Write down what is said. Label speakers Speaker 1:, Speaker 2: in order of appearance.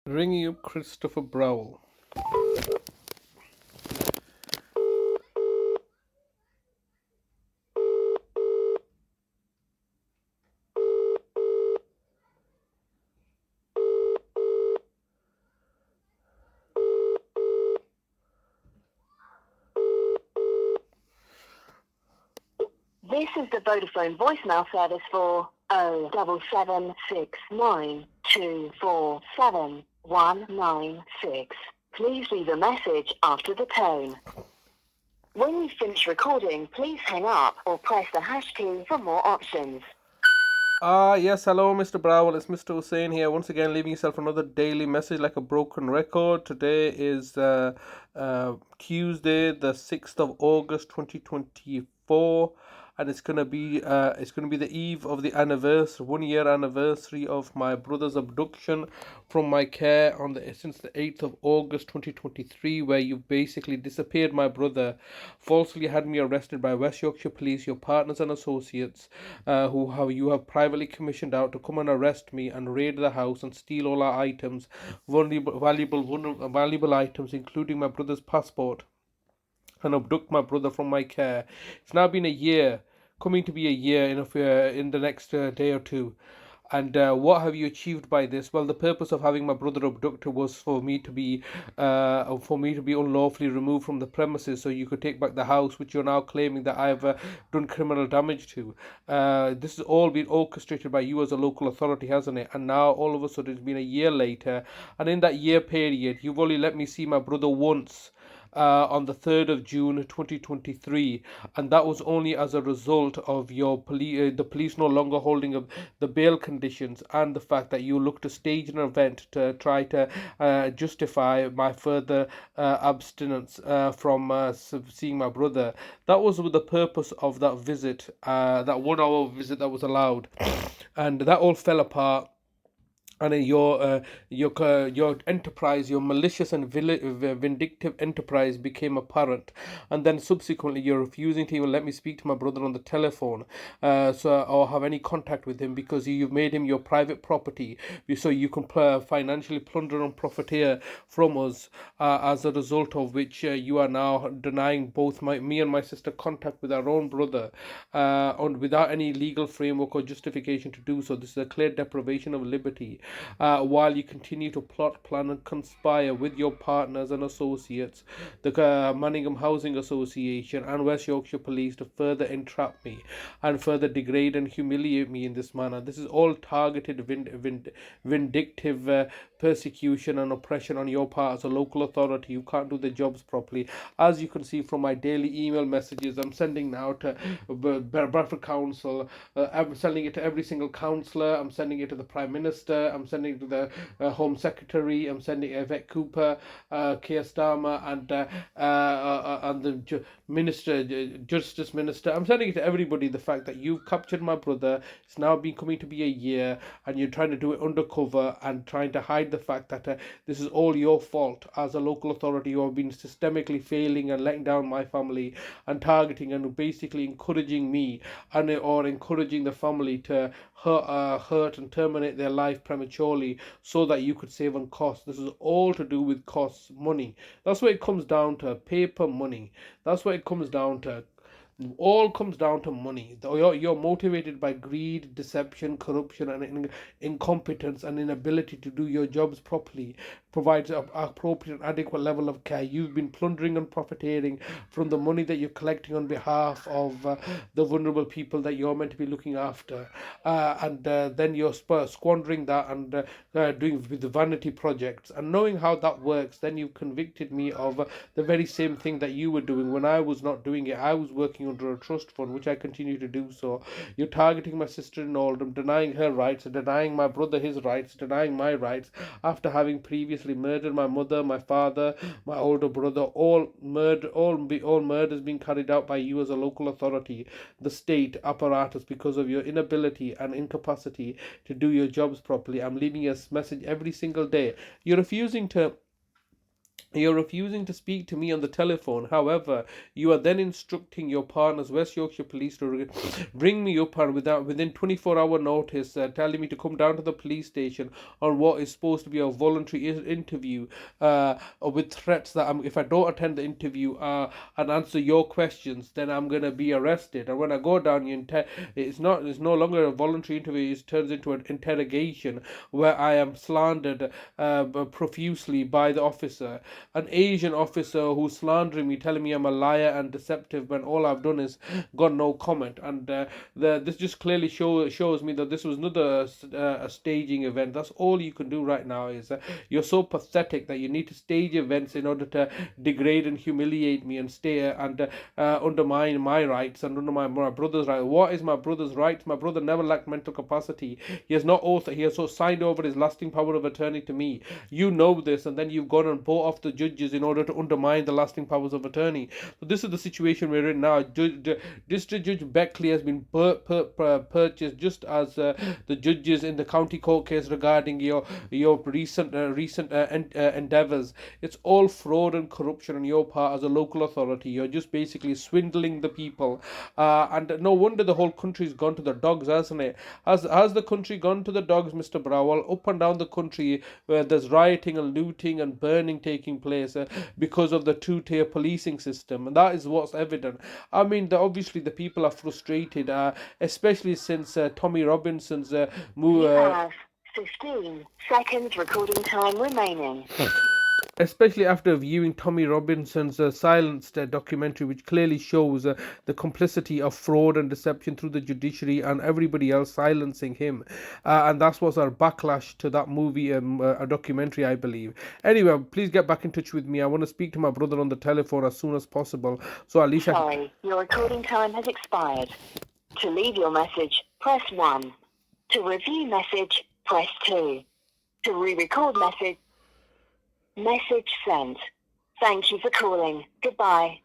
Speaker 1: Ringing up Christopher Browell.
Speaker 2: This is the Vodafone voicemail service for 07769247196. Please leave a message after the tone. When you finish recording, please hang up or press the hash key for more options.
Speaker 1: Yes, hello, Mr. Browell. It's Mr. Hussein here, once again, leaving yourself another daily message like a broken record. Today is Tuesday, the 6th of August, 2024. And it's gonna be the eve of the anniversary, 1 year anniversary of my brother's abduction from my care since the 8th of August 2023, where you basically disappeared my brother, falsely had me arrested by West Yorkshire Police, your partners and associates, you have privately commissioned out to come and arrest me and raid the house and steal all our items, valuable items, including my brother's passport, and abduct my brother from my care. It's now been a year, coming to be a year in the next day or two. And what have you achieved by this? Well, the purpose of having my brother abducted was for me to be unlawfully removed from the premises, so you could take back the house, which you're now claiming that I've done criminal damage to. This has all been orchestrated by you as a local authority, hasn't it? And now all of a sudden it's been a year later, and in that year period, you've only let me see my brother once, on the 3rd of June 2023, and that was only as a result of the police no longer holding up the bail conditions, and the fact that you looked to stage an event to try to justify my further abstinence from seeing my brother. That was the purpose of that visit, that 1 hour visit that was allowed, and that all fell apart. And your enterprise, your malicious and vindictive enterprise became apparent, and then subsequently you're refusing to even let me speak to my brother on the telephone, or have any contact with him, because you've made him your private property, so you can financially plunder and profiteer from us, as a result of which you are now denying both me and my sister contact with our own brother, without any legal framework or justification to do so. This is a clear deprivation of liberty, while you continue to plot, plan, and conspire with your partners and associates, the Manningham Housing Association and West Yorkshire Police, to further entrap me and further degrade and humiliate me in this manner. This is all targeted vindictive persecution and oppression on your part as a local authority. You can't do the jobs properly. As you can see from my daily email messages I'm sending now to Bradford Council, I'm sending it to every single councillor, I'm sending it to the Prime Minister, I'm sending it to the Home Secretary, I'm sending Yvette Cooper, Keir Starmer, and the Justice Minister. I'm sending it to everybody, the fact that you've captured my brother. It's now been coming to be a year, and you're trying to do it undercover and trying to hide the fact that this is all your fault as a local authority. You have been systemically failing and letting down my family and targeting and basically encouraging me or encouraging the family to hurt and terminate their life prematurely so that you could save on costs. This is all to do with costs, money. That's what it comes down to, paper money. That's what it comes down to. All comes down to money. You're motivated by greed, deception, corruption, and incompetence and inability to do your jobs properly, provides an appropriate and adequate level of care. You've been plundering and profiteering from the money that you're collecting on behalf of the vulnerable people that you're meant to be looking after, and then you're squandering that and doing with the vanity projects. And knowing how that works, then you've convicted me of the very same thing that you were doing when I was not doing it. I was working under a trust fund, which I continue to do so. You're targeting my sister in Oldham, denying her rights, denying my brother his rights, denying my rights, after having previously murdered my mother, my father, my older brother. All murders being carried out by you as a local authority, the state apparatus, because of your inability and incapacity to do your jobs properly. I'm leaving you a message every single day. You're refusing to You're refusing to speak to me on the telephone. However, you are then instructing your partners, West Yorkshire Police, to bring me up and within 24-hour notice, telling me to come down to the police station on what is supposed to be a voluntary interview, with threats that if I don't attend the interview and answer your questions, then I'm gonna be arrested. And when I go down, it's no longer a voluntary interview. It turns into an interrogation where I am slandered profusely by the officer, an Asian officer who's slandering me, telling me I'm a liar and deceptive when all I've done is got no comment. And this just clearly shows me that this was not a staging event. That's all you can do right now. Is you're so pathetic that you need to stage events in order to degrade and humiliate me and stay and undermine my rights and undermine my brother's rights. What is my brother's rights? My brother never lacked mental capacity. He has not also he has so signed over his lasting power of attorney to me. You know this, and then you've gone and bought off the judges in order to undermine the lasting powers of attorney. So this is the situation we're in now. District Judge Beckley has been purchased, just as the judges in the county court case regarding your recent endeavours. It's all fraud and corruption on your part as a local authority. You're just basically swindling the people, and no wonder the whole country's gone to the dogs, hasn't it? Has the country gone to the dogs, Mr. Browell? Up and down the country, where there's rioting and looting and burning taking place because of the two-tier policing system, and that is what's evident. I mean, obviously the people are frustrated, especially since Tommy Robinson's move.
Speaker 2: You have 15 seconds recording time remaining.
Speaker 1: Especially after viewing Tommy Robinson's Silenced documentary, which clearly shows the complicity of fraud and deception through the judiciary and everybody else silencing him. And that was our backlash to that movie, a documentary, I believe. Anyway, please get back in touch with me. I want to speak to my brother on the telephone as soon as possible. So at least
Speaker 2: Sorry, your recording time has expired. To leave your message, press 1. To review message, press 2. To re-record message sent. Thank you for calling. Goodbye.